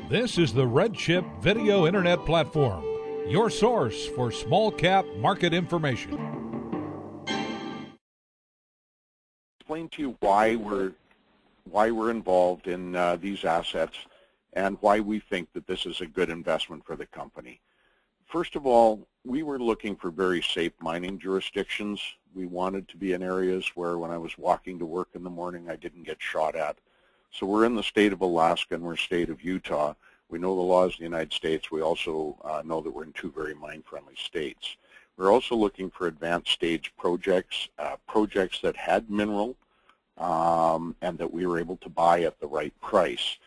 This is the RedChip Video Internet Platform, your source for small cap market information. Explain to you why we're involved in these assets and why we think that this is a good investment for the company. First of all, we were looking for very safe mining jurisdictions. We wanted to be in areas where when I was walking to work in the morning, I didn't get shot at. So we're in the state of Alaska and we're in the state of Utah. We know the laws of the United States. We also know that we're in two very mine-friendly states. We're also looking for advanced stage projects, projects that had mineral and that we were able to buy at the right price.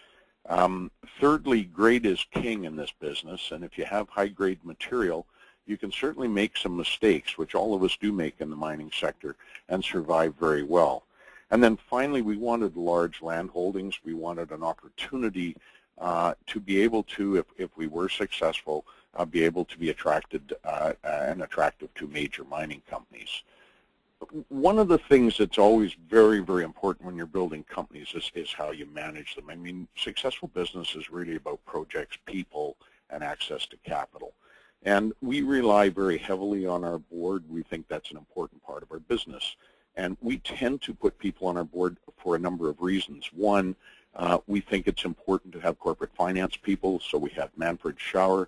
Thirdly, grade is king in this business, and if you have high-grade material, you can certainly make some mistakes, which all of us do make in the mining sector, and survive very well. And then finally, we wanted large land holdings. We wanted an opportunity to be able to, if we were successful, be able to be attracted and attractive to major mining companies. One of the things that's always very, very important when you're building companies is how you manage them. I mean, successful business is really about projects, people, and access to capital. And we rely very heavily on our board. We think that's an important part of our business. And we tend to put people on our board for a number of reasons. One, we think it's important to have corporate finance people, so we have Manfred Schauer,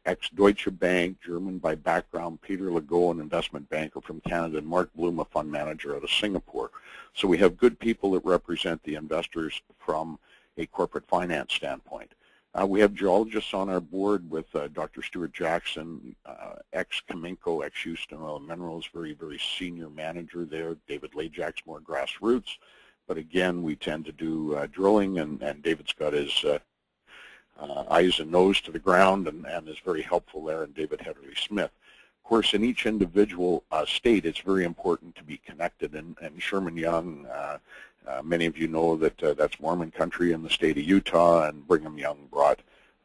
ex-Deutsche Bank, German by background, Peter Legault, an investment banker from Canada, and Mark Bloom, a fund manager out of Singapore. So we have good people that represent the investors from a corporate finance standpoint. We have geologists on our board with Dr. Stuart Jackson, ex-Caminco, ex-Houston Oil and Minerals, very, very senior manager there. David Lajak's more grassroots. But again, we tend to do drilling, and David's got his eyes and nose to the ground and is very helpful there, and David Heatherly Smith. Of course, in each individual state, it's very important to be connected, and Sherman Young, many of you know that that's Mormon country in the state of Utah, and Brigham Young brought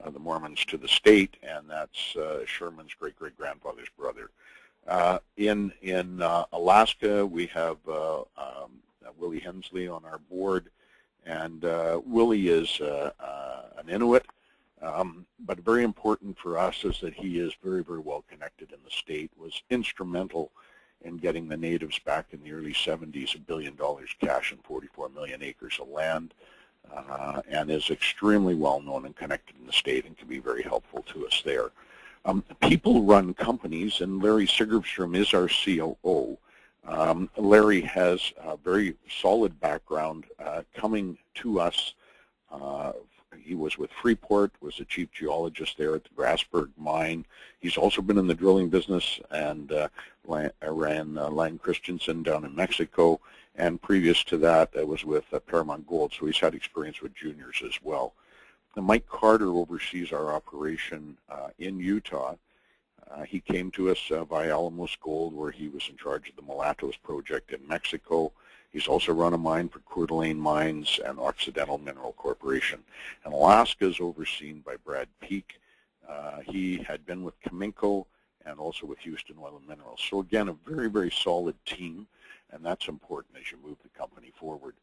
the Mormons to the state, and that's Sherman's great-great-grandfather's brother. In Alaska, we have Willie Hensley on our board, and Willie is an Inuit, but very important for us is that he is very, very well connected in the state, was instrumental in getting the natives back in the early 70s $1 billion cash and 44 million acres of land, and is extremely well known and connected in the state and can be very helpful to us there. People run companies, and Larry Sigurdstrom is our COO. Larry has a very solid background coming to us. He was with Freeport, was the chief geologist there at the Grasberg mine. He's also been in the drilling business and ran Lang Christensen down in Mexico. And previous to that, was with Paramount Gold, so he's had experience with juniors as well. Now, Mike Carter oversees our operation in Utah. He came to us via Alamos Gold, where he was in charge of the Mulatos project in Mexico. He's also run a mine for Coeur d'Alene Mines and Occidental Mineral Corporation. And Alaska is overseen by Brad Peak. He had been with Caminco and also with Houston Oil and Minerals. So again, a very, very solid team, and that's important as you move the company forward.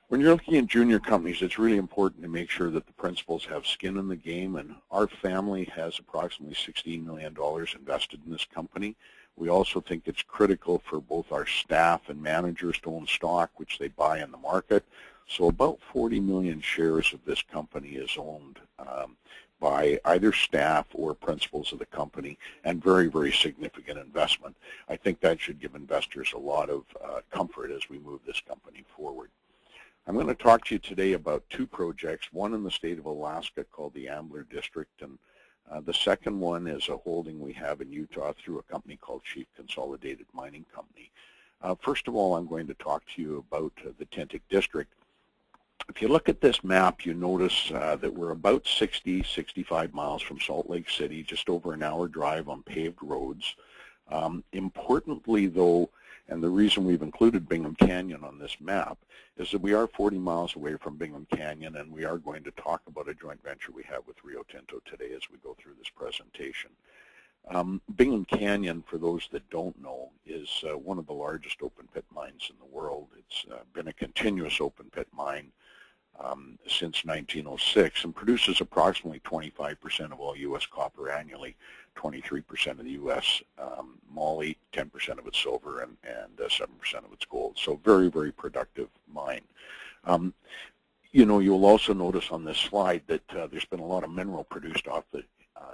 When you're looking at junior companies, it's really important to make sure that the principals have skin in the game, and our family has approximately $16 million invested in this company. We also think it's critical for both our staff and managers to own stock, which they buy in the market. So about 40 million shares of this company is owned by either staff or principals of the company, and very, very significant investment. I think that should give investors a lot of comfort as we move this company forward. I'm going to talk to you today about two projects, one in the state of Alaska called the Ambler District, and the second one is a holding we have in Utah through a company called Chief Consolidated Mining Company. First of all, I'm going to talk to you about the Tintic District. If you look at this map, you notice that we're about 65 miles from Salt Lake City, just over an hour drive on paved roads. Importantly, though, and the reason we've included Bingham Canyon on this map is that we are 40 miles away from Bingham Canyon, and we are going to talk about a joint venture we have with Rio Tinto today as we go through this presentation. Bingham Canyon, for those that don't know, is one of the largest open pit mines in the world. It's been a continuous open pit mine since 1906 and produces approximately 25% of all U.S. copper annually, 23% of the U.S. moly, 10% of its silver, and 7% of its gold. So very, very productive mine. You know, you'll also notice on this slide that there's been a lot of mineral produced off the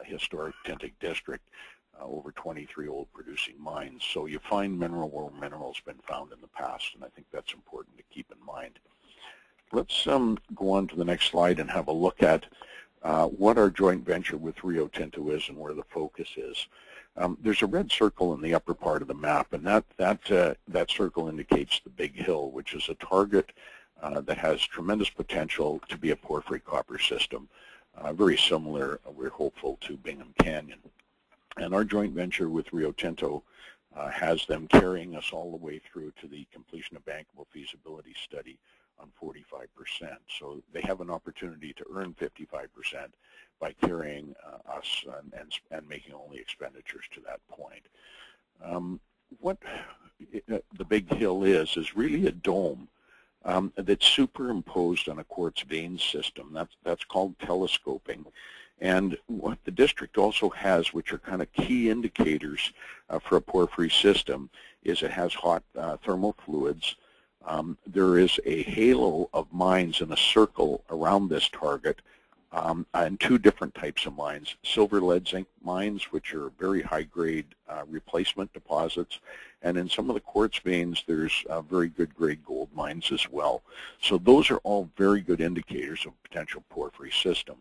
historic Tintic district, over 23 old producing mines. So you find mineral where mineral's been found in the past, and I think that's important to keep in mind. Let's go on to the next slide and have a look at what our joint venture with Rio Tinto is and where the focus is. There's a red circle in the upper part of the map, and that circle indicates the Big Hill, which is a target that has tremendous potential to be a porphyry copper system, very similar, we're hopeful, to Bingham Canyon. And our joint venture with Rio Tinto has them carrying us all the way through to the completion of bankable feasibility study on 45%. So they have an opportunity to earn 55% by carrying us and making only expenditures to that point. What the Big Hill is really a dome that's superimposed on a quartz vein system. That's called telescoping. And what the district also has, which are kind of key indicators for a porphyry system, is it has hot thermal fluids. There is a halo of mines in a circle around this target, and two different types of mines: silver, lead, zinc mines, which are very high-grade replacement deposits, and in some of the quartz veins, there's very good grade gold mines as well. So those are all very good indicators of a potential porphyry system.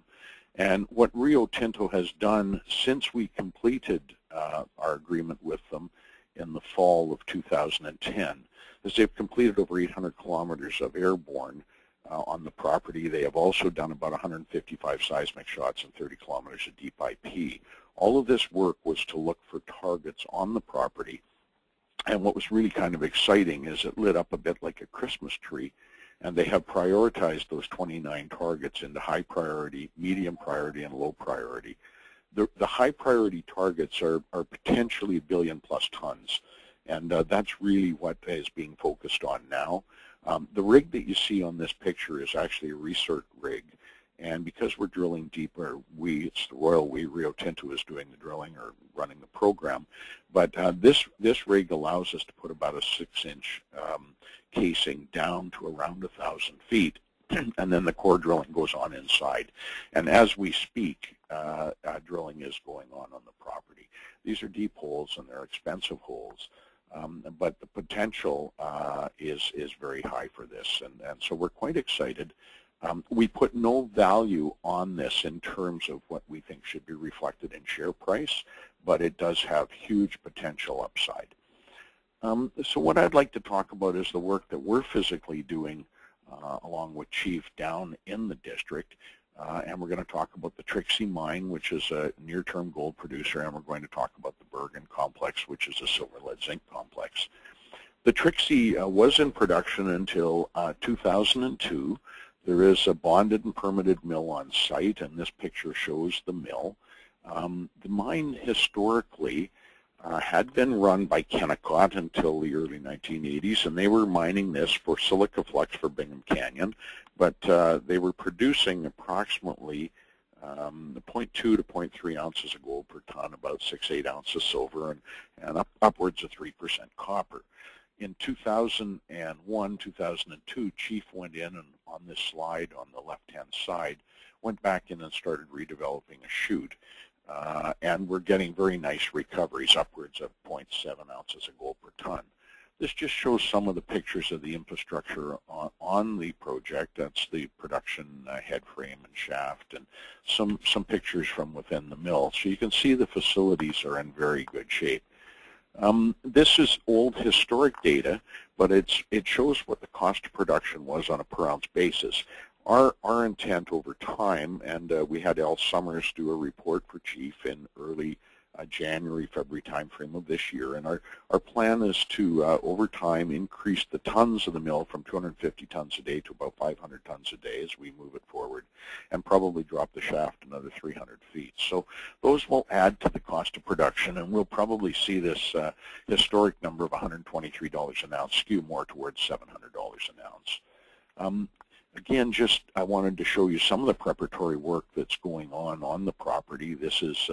And what Rio Tinto has done since we completed our agreement with them in the fall of 2010 is they've completed over 800 kilometers of airborne on the property. They have also done about 155 seismic shots and 30 kilometers of deep IP. All of this work was to look for targets on the property. And what was really kind of exciting is it lit up a bit like a Christmas tree, and they have prioritized those 29 targets into high priority, medium priority, and low priority. The high priority targets are potentially 1 billion plus tons, and that's really what is being focused on now. The rig that you see on this picture is actually a research rig, and because we're drilling deeper, it's the royal we, Rio Tinto, is doing the drilling or running the program, but this rig allows us to put about a 6-inch casing down to around 1,000 feet, and then the core drilling goes on inside. And as we speak, drilling is going on the property. These are deep holes and they're expensive holes, but the potential is very high for this, and so we're quite excited. We put no value on this in terms of what we think should be reflected in share price, but it does have huge potential upside. So what I'd like to talk about is the work that we're physically doing along with Chief down in the district, and we're going to talk about the Trixie Mine, which is a near-term gold producer, and we're going to talk about the Bergen Complex, which is a silver lead zinc complex. The Trixie was in production until 2002. There is a bonded and permitted mill on site, and this picture shows the mill. The mine historically had been run by Kennecott until the early 1980s, and they were mining this for silica flux for Bingham Canyon, but they were producing approximately 0.2 to 0.3 ounces of gold per ton, about 6-8 ounces silver, and upwards of 3% copper. In 2001, 2002, Chief went in and on this slide on the left-hand side, went back in and started redeveloping a chute. And we're getting very nice recoveries, upwards of 0.7 ounces of gold per ton. This just shows some of the pictures of the infrastructure on the project. That's the production head frame and shaft, and some pictures from within the mill. So you can see the facilities are in very good shape. This is old historic data, but it shows what the cost of production was on a per ounce basis. Our intent over time, and we had Al Summers do a report for Chief in early January, February timeframe of this year, and our plan is to, over time, increase the tons of the mill from 250 tons a day to about 500 tons a day as we move it forward, and probably drop the shaft another 300 feet. So those will add to the cost of production, and we'll probably see this historic number of $123 an ounce skew more towards $700 an ounce. Again, just I wanted to show you some of the preparatory work that's going on the property. This is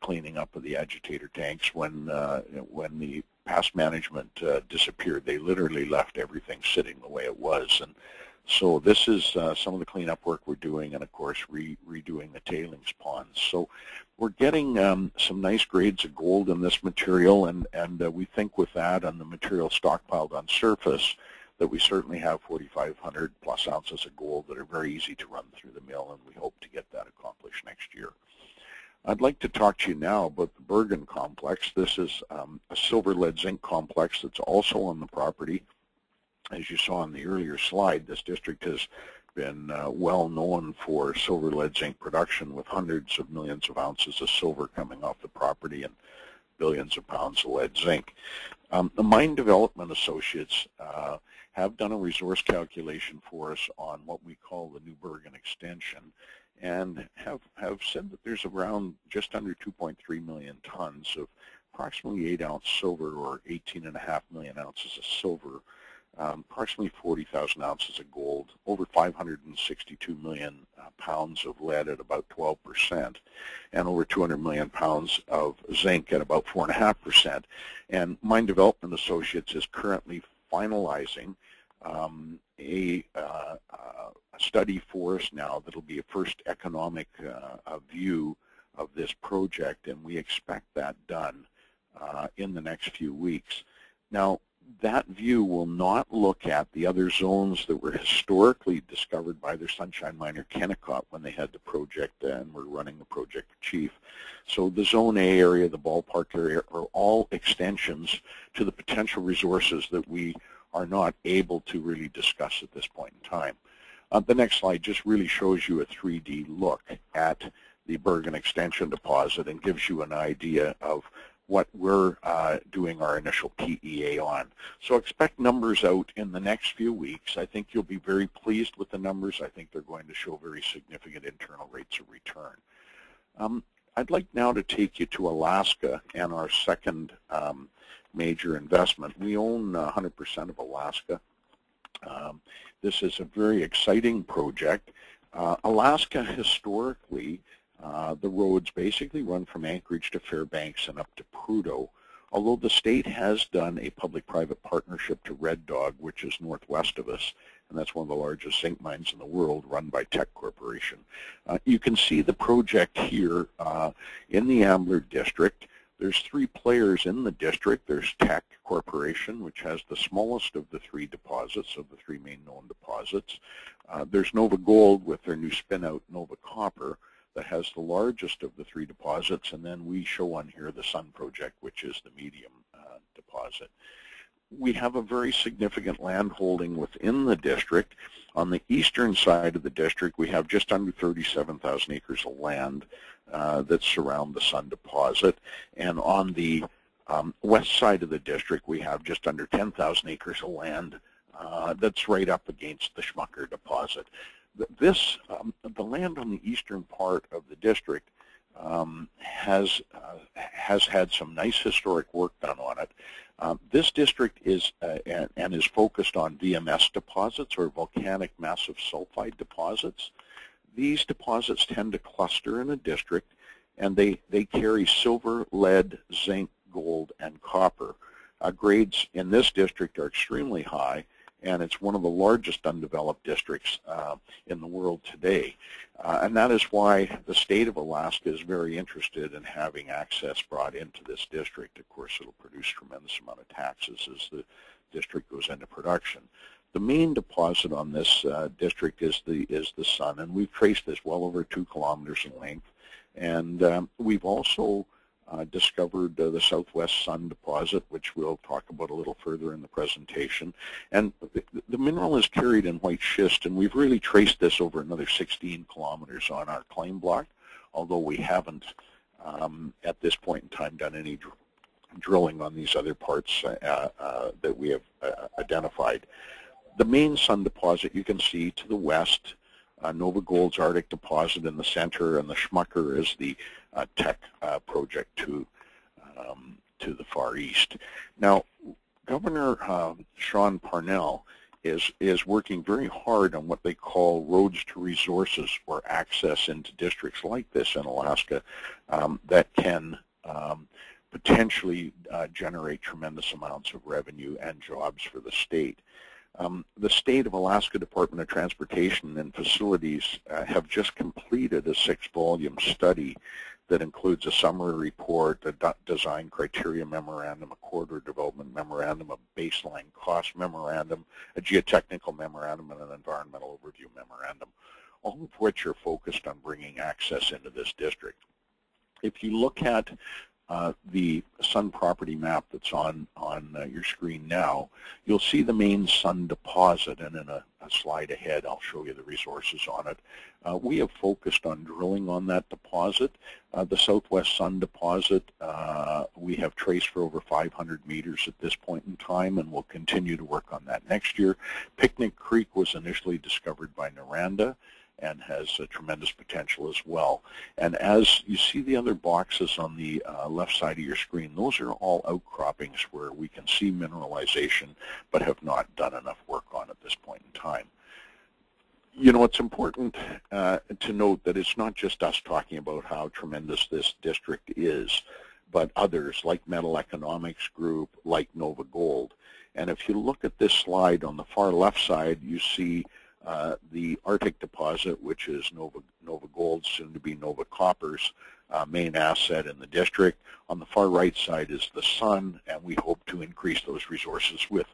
cleaning up of the agitator tanks. When the past management disappeared, they literally left everything sitting the way it was. And so this is some of the cleanup work we're doing, and of course redoing the tailings ponds. So we're getting some nice grades of gold in this material, and we think with that and the material stockpiled on surface that we certainly have 4,500 plus ounces of gold that are very easy to run through the mill, and we hope to get that accomplished next year. I'd like to talk to you now about the Bergen complex. This is a silver lead zinc complex that's also on the property. As you saw in the earlier slide, this district has been well known for silver lead zinc production, with hundreds of millions of ounces of silver coming off the property and billions of pounds of lead zinc. The Mine Development Associates have done a resource calculation for us on what we call the New Bergen extension, and have said that there's around just under 2.3 million tons of approximately 8-ounce silver, or 18.5 million ounces of silver, approximately 40,000 ounces of gold, over 562 million pounds of lead at about 12%, and over 200 million pounds of zinc at about 4.5%. And Mine Development Associates is currently finalizing a study for us now that'll be a first economic view of this project, and we expect that done in the next few weeks. Now, that view will not look at the other zones that were historically discovered by their Sunshine Miner Kennecott when they had the project and were running the project chief. So the Zone A area, the ballpark area, are all extensions to the potential resources that we are not able to really discuss at this point in time. The next slide just really shows you a 3D look at the Bergen extension deposit and gives you an idea of what we're doing our initial PEA on. So expect numbers out in the next few weeks. I think you'll be very pleased with the numbers. I think they're going to show very significant internal rates of return. I'd like now to take you to Alaska and our second major investment. We own 100% of Alaska. This is a very exciting project. Alaska historically, the roads basically run from Anchorage to Fairbanks and up to Prudhoe, although the state has done a public-private partnership to Red Dog, which is northwest of us, and that's one of the largest zinc mines in the world, run by Teck Corporation. You can see the project here in the Ambler District. There's three players in the district. There's Teck Corporation, which has the smallest of the three deposits, of the three main known deposits. There's Nova Gold with their new spin-out Nova Copper that has the largest of the three deposits, and then we show on here the Sun Project, which is the medium deposit. We have a very significant land holding within the district. On the eastern side of the district, we have just under 37,000 acres of land that surround the Sun deposit, and on the west side of the district, we have just under 10,000 acres of land that's right up against the Schmucker deposit. The land on the eastern part of the district has had some nice historic work done on it. This district is and is focused on VMS deposits, or volcanic massive sulfide deposits. These deposits tend to cluster in a district, and they carry silver, lead, zinc, gold, and copper. Grades in this district are extremely high, and it's one of the largest undeveloped districts in the world today. And that is why the state of Alaska is very interested in having access brought into this district. Of course, it'll produce a tremendous amount of taxes as the district goes into production. The main deposit on this district is the Sun, and we've traced this well over 2 kilometers in length. And we've also discovered the Southwest Sun deposit, which we'll talk about a little further in the presentation. And the mineral is carried in white schist, and we've really traced this over another 16 kilometers on our claim block, although we haven't at this point in time done any drilling on these other parts that we have identified. The main Sun deposit you can see to the west, Nova Gold's Arctic deposit in the center, and the Schmucker is the Teck project to the far east. Now, Governor Sean Parnell is working very hard on what they call roads to resources, or access into districts like this in Alaska that can potentially generate tremendous amounts of revenue and jobs for the state. The State of Alaska Department of Transportation and Facilities have just completed a 6-volume study that includes a summary report, a design criteria memorandum, a corridor development memorandum, a baseline cost memorandum, a geotechnical memorandum, and an environmental overview memorandum, all of which are focused on bringing access into this district. If you look at the Sun property map that's on your screen now, you'll see the main Sun deposit, and in a slide ahead I'll show you the resources on it. We have focused on drilling on that deposit. The Southwest Sun deposit we have traced for over 500 meters at this point in time, and we'll continue to work on that next year. Picnic Creek was initially discovered by Noranda and has a tremendous potential as well. And as you see the other boxes on the left side of your screen, those are all outcroppings where we can see mineralization but have not done enough work on at this point in time. You know, it's important to note that it's not just us talking about how tremendous this district is, but others like Metal Economics Group, like Nova Gold. And if you look at this slide on the far left side, you see the Arctic deposit, which is Nova Gold, soon to be Nova Copper's main asset in the district. On the far right side is the Sun, and we hope to increase those resources with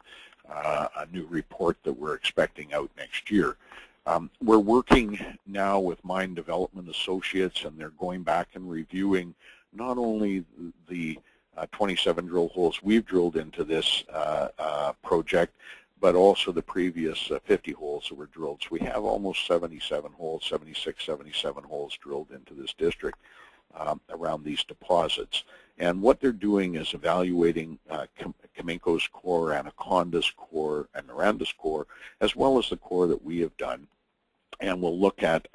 a new report that we're expecting out next year. We're working now with Mine Development Associates, and they're going back and reviewing not only the 27 drill holes we've drilled into this project, but also the previous 50 holes that were drilled. So we have almost 77 holes, 76, 77 holes drilled into this district around these deposits. And what they're doing is evaluating Kamenko's core, Anaconda's core, and Noranda's core, as well as the core that we have done. And we'll look at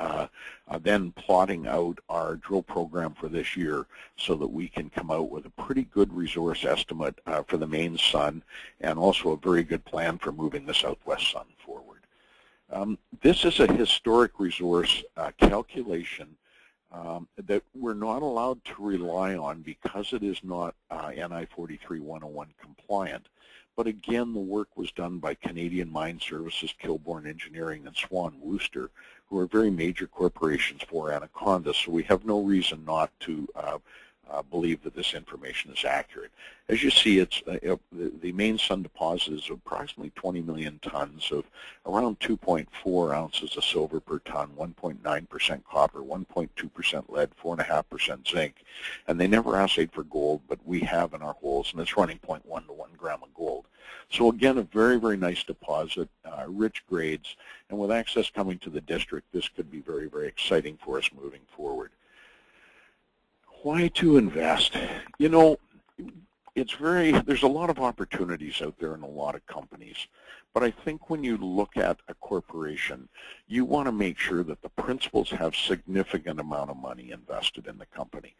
then plotting out our drill program for this year so that we can come out with a pretty good resource estimate for the main Sun, and also a very good plan for moving the Southwest Sun forward. This is a historic resource calculation that we're not allowed to rely on because it is not NI 43-101 compliant. But again, the work was done by Canadian Mine Services, Kilbourne Engineering, and Swan Wooster, who are very major corporations for Anaconda, so we have no reason not to believe that this information is accurate. As you see, it's the main Sun deposit is approximately 20 million tons of around 2.4 ounces of silver per ton, 1.9% copper, 1.2% lead, 4.5% zinc. And they never assayed for gold, but we have in our holes, and it's running 0.1 to 1 gram of gold. So again, a very, very nice deposit, rich grades, and with access coming to the district, this could be very, very exciting for us moving forward. Why to invest? You know, there's a lot of opportunities out there in a lot of companies, but I think when you look at a corporation, you want to make sure that the principals have significant amount of money invested in the company.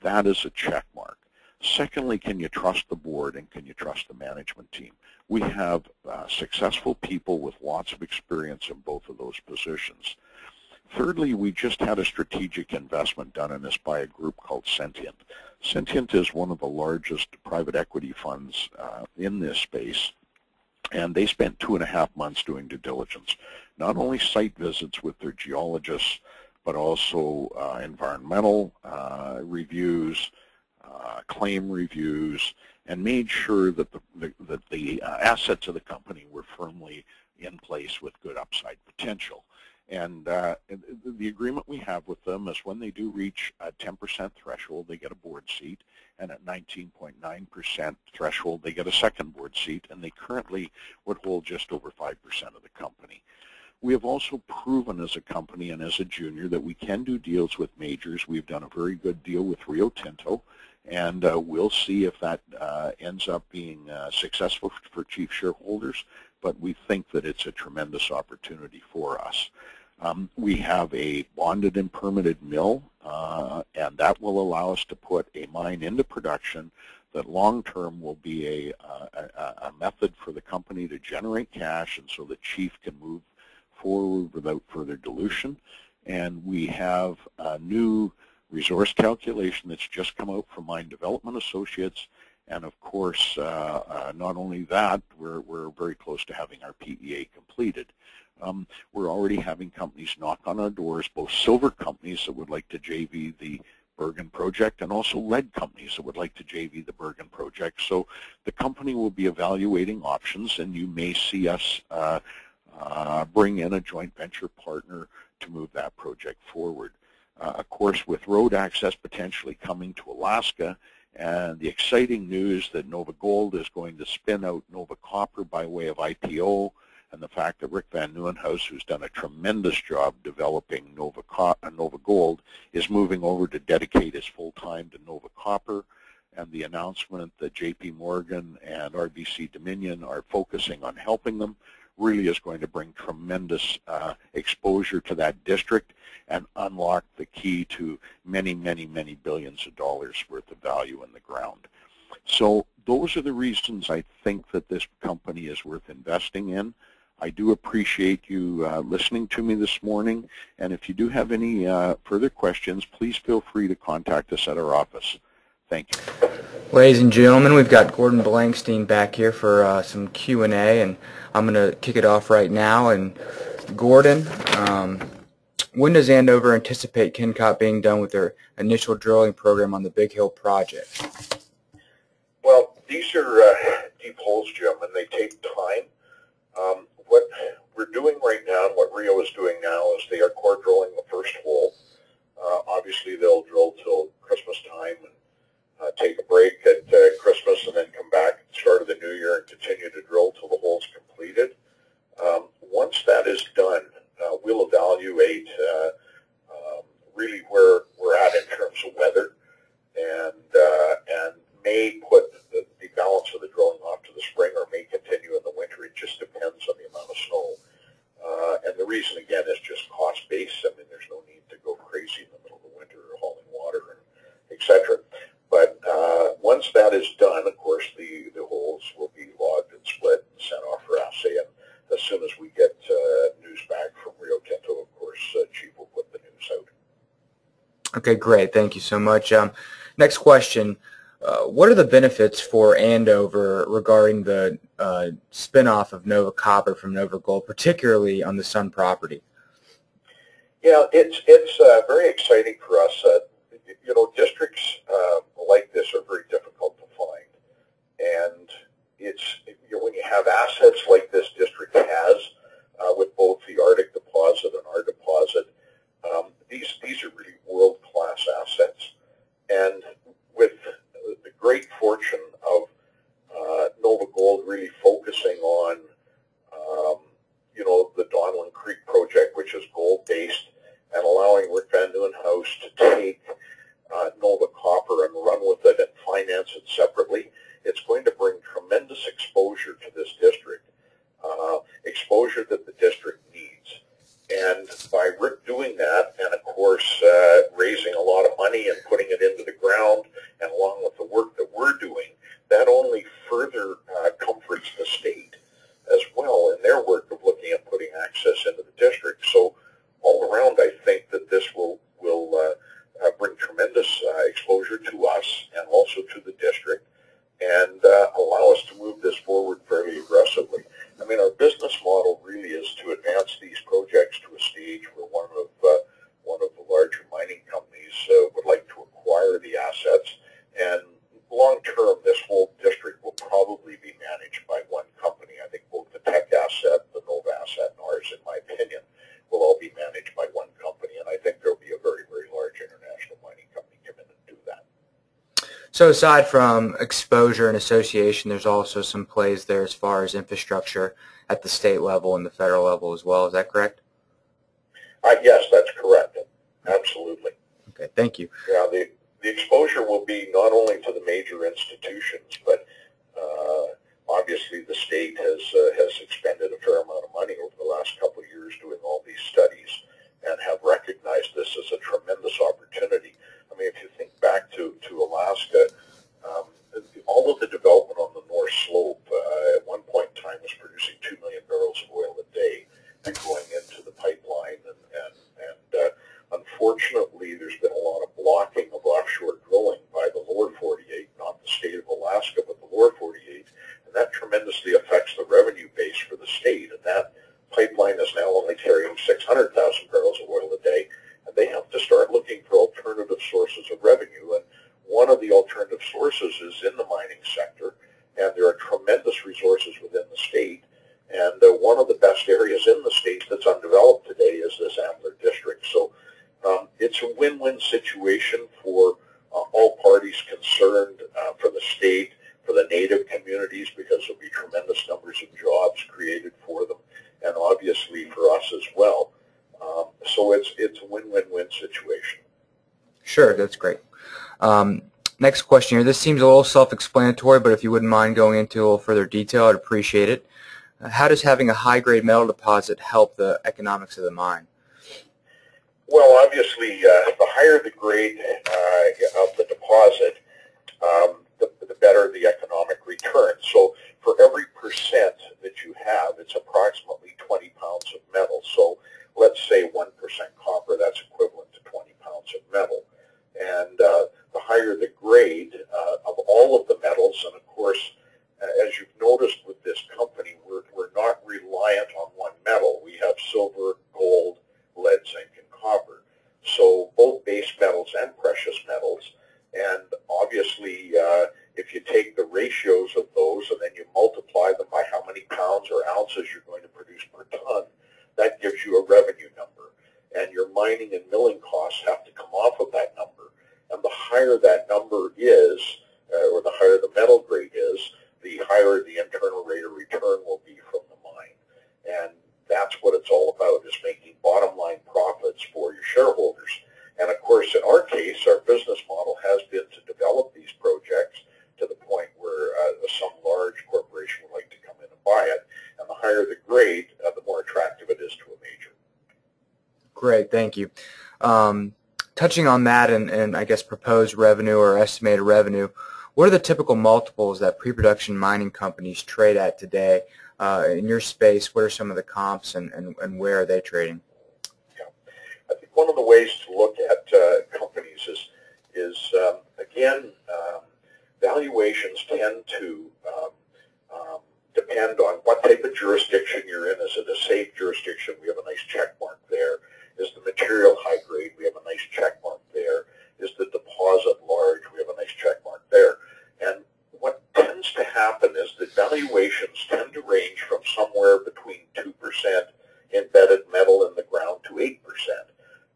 That is a check mark. Secondly, can you trust the board, and can you trust the management team? We have successful people with lots of experience in both of those positions. Thirdly, we just had a strategic investment done in this by a group called Sentient. Sentient is one of the largest private equity funds in this space, and they spent 2.5 months doing due diligence. Not only site visits with their geologists, but also environmental reviews, claim reviews, and made sure that the assets of the company were firmly in place with good upside potential. And the agreement we have with them is when they do reach a 10% threshold, they get a board seat, and at 19.9% threshold, they get a second board seat, and they currently would hold just over 5% of the company. We have also proven as a company and as a junior that we can do deals with majors. We've done a very good deal with Rio Tinto, and we'll see if that ends up being successful for chief shareholders, but we think that it's a tremendous opportunity for us. We have a bonded and permitted mill, and that will allow us to put a mine into production that long-term will be a method for the company to generate cash, and so the chief can move forward without further dilution. And we have a new resource calculation that's just come out from Mine Development Associates. And of course, not only that, we're very close to having our PEA completed. We're already having companies knock on our doors, both silver companies that would like to JV the Bergen project and also lead companies that would like to JV the Bergen project. So the company will be evaluating options, and you may see us bring in a joint venture partner to move that project forward. Of course, with road access potentially coming to Alaska, and the exciting news that Nova Gold is going to spin out Nova Copper by way of IPO, and the fact that Rick Van Nieuwenhuis, who's done a tremendous job developing Nova Gold, is moving over to dedicate his full time to Nova Copper, and the announcement that JP Morgan and RBC Dominion are focusing on helping them, really is going to bring tremendous exposure to that district and unlock the key to many, many, many billions of dollars worth of value in the ground. So those are the reasons I think that this company is worth investing in. I do appreciate you listening to me this morning, and if you do have any further questions, please feel free to contact us at our office. Thank you. Ladies and gentlemen, we've got Gordon Blankstein back here for some Q&A, and I'm going to kick it off right now. And Gordon, when does Andover anticipate Kennecott being done with their initial drilling program on the Big Hill project? Well, these are deep holes, Jim, and they take time. What we're doing right now, and what Rio is doing now, is they are core drilling the first hole. Obviously, they'll drill till Christmas time and take a break at Christmas, and then come back at the start of the new year and continue to drill till the hole's completed. Once that is done, we'll evaluate really where we're at in terms of weather, and may put the balance of the drilling off to the spring, or may continue in the winter. It just depends on the amount of snow. And the reason, again, is just cost-based. I mean, there's no need to go crazy in the middle of the winter hauling water, and et cetera. But once that is done, of course, the holes will be logged and split and sent off for assay. And as soon as we get news back from Rio Tinto, of course, Chief will put the news out. Okay, great. Thank you so much. Next question. What are the benefits for Andover regarding the spinoff of Nova Copper from Nova Gold, particularly on the Sun property? Yeah, it's very exciting for us. You know, districts like this are very difficult to find, and it's, you know, when you have assets like this district has, with both the Arctic deposit and our deposit, these are really world-class assets. And with the great fortune of Nova Gold really focusing on, you know, the Donlin Creek project, which is gold-based, and allowing Rick Van Nieuwenhuis to take Nova Copper and run with it and finance it separately, it's going to bring tremendous exposure to this district, exposure that the district needs. And by Rick doing that, and of course raising a lot of money and putting it into the ground, and along with the work that we're doing, that only further comforts the state as well in their work of looking at putting access into the district. So all around, I think that this will bring tremendous exposure to us and also to the district, and allow us to move this forward fairly aggressively. I mean, our business model really is to advance these projects to a stage where one of the larger mining companies would like to acquire the assets, and long term, this whole district will probably be managed by one company. I think both the Tech asset, the Nova asset, and ours, in my opinion, will all be managed by one company, and I think there will be a very, very large international mining company come in and do that. So aside from exposure and association, there's also some plays there as far as infrastructure at the state level and the federal level as well. Is that correct? Yes, that's correct. Absolutely. Okay, thank you. Yeah, the exposure will be not only to the major institutions, but obviously the state has expended a fair amount of money over the last couple of years doing all these studies, and have recognized this as a tremendous opportunity. I mean, if you think back to Alaska, 600,000 barrels of oil a day, and they have to start looking for alternative sources of revenue. And one of the alternative sources is in the mining sector, and there are tremendous resources within the state. And one of the best areas in the state that's undeveloped today is this Ambler district. So it's a win-win situation for all parties concerned, for the state, for the native communities, because there'll be tremendous numbers of jobs created for them, and obviously for us as well. So it's a win-win-win situation. Sure, that's great. Next question here. This seems a little self-explanatory, but if you wouldn't mind going into a little further detail, I'd appreciate it. How does having a high-grade metal deposit help the economics of the mine? Well, obviously, the higher the grade of the deposit, the better the economic return. So for every percent that you have, it's approximately 20 pounds of metal. So let's say 1% copper, that's equivalent to 20 pounds of metal. And the higher the grade of all of the metals, and of course, as you've noticed with this company, we're not reliant on one metal. We have silver, gold, lead, zinc, and copper. So both base metals and precious metals. And obviously, if you take the ratios of those and then you multiply them by how many pounds or ounces you're going to produce per ton, that gives you a revenue number. And your mining and milling costs have to come off of that number. And the higher that number is, or the higher the metal grade is, the higher the internal rate of return will be from the mine. And that's what it's all about, is making bottom line profits for your shareholders. And of course, in our case, our business model has been to develop these projects to the point where some large corporation would like to come in and buy it. And the higher the grade, the more attractive it is to a major. Great, thank you. Touching on that and I guess proposed revenue or estimated revenue, what are the typical multiples that pre-production mining companies trade at today? In your space, what are some of the comps and where are they trading? Yeah. I think one of the ways to look at companies is again, valuations tend to depend on what type of jurisdiction you're in. Is it a safe jurisdiction? We have a nice check mark there. Is the material high grade? We have a nice check mark there. Is the deposit large? We have a nice check mark there. And what tends to happen is that valuations tend to range from somewhere between 2% embedded metal in the ground to 8%.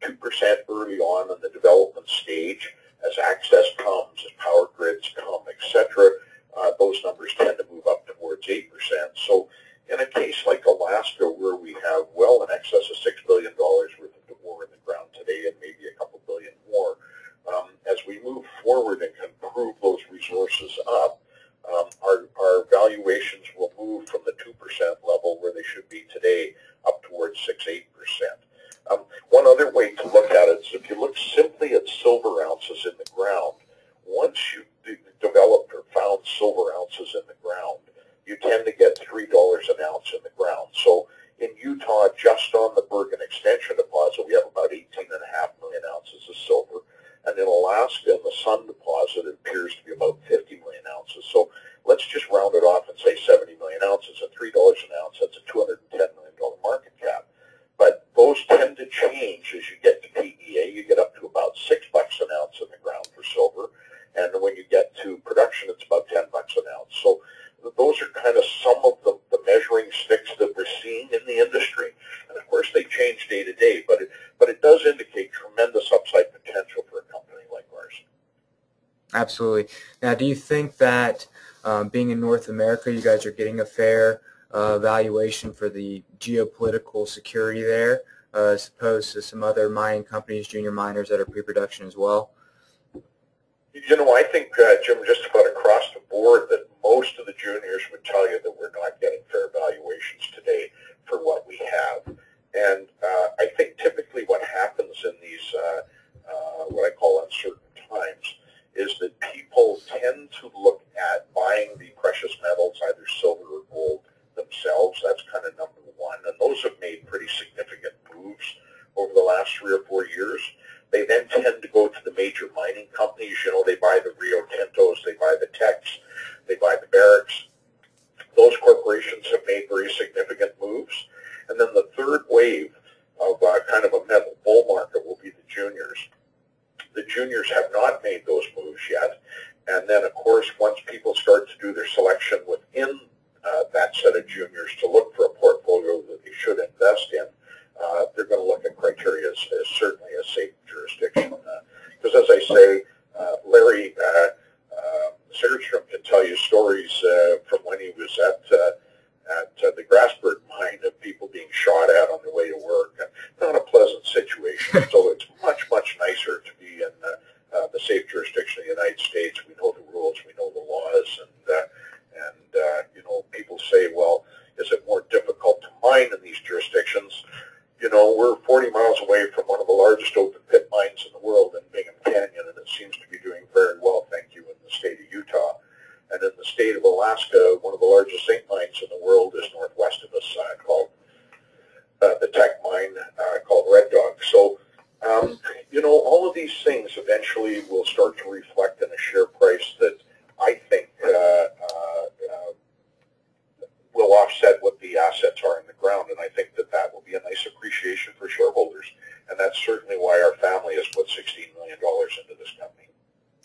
2% early on in the development stage, as access comes, as power grids come, etc., those numbers tend to move up towards 8%. So in a case like Alaska, where we have well in excess of $6 billion worth of ore in the ground today and maybe a couple billion more, as we move forward and can prove those resources up, our valuations will move from the 2% level where they should be today up towards 6-8%. One other way to look at it is if you look simply at silver ounces in the ground, once you've developed or found silver ounces in the ground, you tend to get $3 an ounce in the ground. So in Utah, just on the Bergen Extension deposit, we have about 18.5 million ounces of silver. And in Alaska, in the Sun deposit, it appears to be about 50 million ounces. So let's just round it off and say 70 million ounces. At $3 an ounce, that's a $210 million market cap. But those tend to change as you get to PEA. You get up to about $6 an ounce in the ground for silver. And when you get to production, it's about $10 an ounce. So those are kind of some of the measuring sticks that we're seeing in the industry. And of course, they change day to day, but it does indicate tremendous upside potential for a company like ours. Absolutely. Now, do you think that being in North America, you guys are getting a fair valuation for the geopolitical security there, as opposed to some other mining companies, junior miners that are pre-production as well? You know, I think, Jim, just about across the board that most of the juniors would tell you that we're not getting fair valuations today for what we have. And I think typically what happens in these, what I call uncertain times, is that people tend to look at buying the precious metals, either silver or gold, themselves. That's kind of number one. And those have made pretty significant moves over the last 3 or 4 years. They then tend to go to the major mining companies. You know, they buy the Rio Tintos, they buy the Tex, they buy the Barracks. Those corporations have made very significant moves. And then the third wave kind of a metal bull market will be the juniors. The juniors have not made those moves yet. And then, of course, once people start to do their selection within that set of juniors to look for a portfolio that they should invest in, they're going to look at criteria as certainly a safe jurisdiction. Because as I say, Larry Segerstrom can tell you stories from when he was at the Grasberg mine of people being shot at on their way to work. Not a pleasant situation. So it's much, much nicer to be in the safe jurisdiction of the United States. We know the rules, we know the laws, and you know, people say, well, is it more difficult to mine in these jurisdictions? You know, we're 40 miles away from one of the largest open pit mines in the world in Bingham Canyon, and it seems to be doing very well, thank you, in the state of Utah. And in the state of Alaska, one of the largest zinc mines in the world is northwest of us, called the Tech mine called Red Dog. So, you know, all of these things eventually will start to reflect in a share price that I think will offset what the assets are in the ground, and I think that that will be a nice appreciation for shareholders. And that's certainly why our family has put $16 million into this company.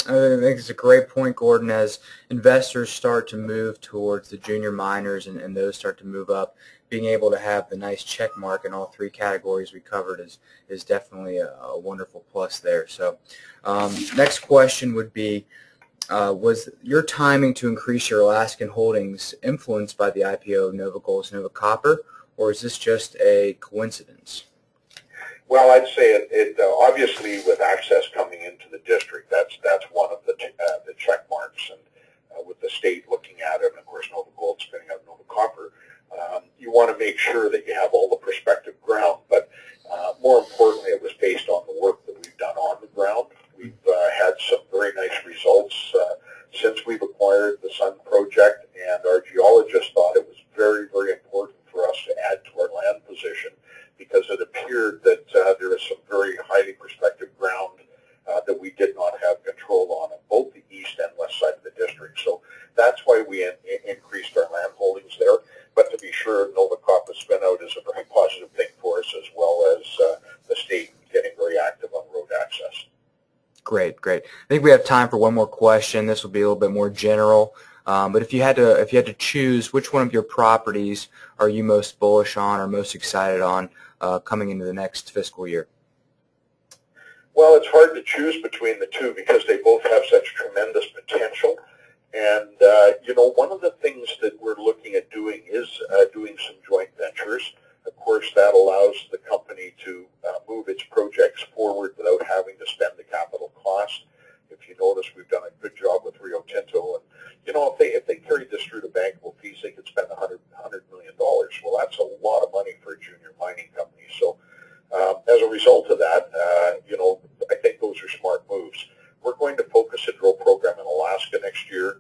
I think it's a great point, Gordon. As investors start to move towards the junior miners and those start to move up, being able to have the nice check mark in all three categories we covered is definitely a wonderful plus there. So next question would be, was your timing to increase your Alaskan holdings influenced by the IPO of Nova Gold's Nova Copper, or is this just a coincidence? Well, I'd say it obviously with access coming into the district, that's one of the check marks, and with the state looking at it, and of course Nova Gold spinning out Nova Copper, you want to make sure that you have all the prospective ground. But more importantly, it was based on the work that we've done on the ground. We've had some very nice results since we've acquired the Sun project, and our geologists thought it was very, very important for us to add to our land position, because it appeared that there is some very highly prospective ground that we did not have control on both the east and west side of the district. So that's why we increased our land holdings there. But to be sure, Nova Copper spin out is a very positive thing for us, as well as the state getting very active on road access. Great, great. I think we have time for one more question. This will be a little bit more general. But if you had to choose, which one of your properties are you most bullish on or most excited on coming into the next fiscal year? Well, it's hard to choose between the two because they both have such tremendous potential. And, you know, one of the things that we're looking at doing is doing some joint ventures. Of course, that allows the company to move its projects forward without having to spend the capital cost. If you notice, we've done a good job with Rio Tinto. And, you know, if they carried this through to bankable fees, they could spend $100 million. Well, that's a lot of money for a junior mining company. So as a result of that, you know, I think those are smart moves. We're going to focus a drill program in Alaska next year.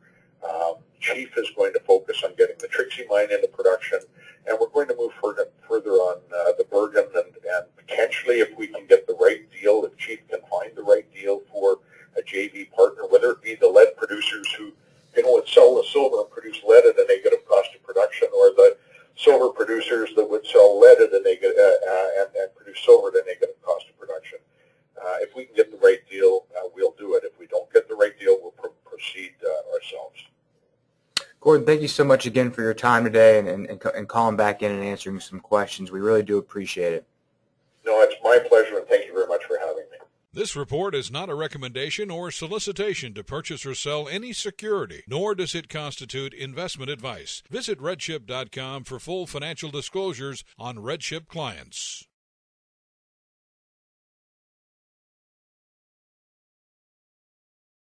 Chief is going to focus on getting the Trixie Mine into production, and we're going to move further on the Bergen, and potentially, if we can get the right deal, if Chief can find the right deal for a JV partner, whether it be the lead producers who, you know, would sell the silver and produce lead at a negative cost of production, or the silver producers that would sell lead at a negative and produce silver at a negative cost of production. If we can get the right deal, we'll do it. If we don't get the right deal, we'll proceed ourselves. Gordon, thank you so much again for your time today and calling back in and answering some questions. We really do appreciate it. No, it's my pleasure, and thank you very much for having me. This report is not a recommendation or solicitation to purchase or sell any security, nor does it constitute investment advice. Visit RedChip.com for full financial disclosures on RedChip clients.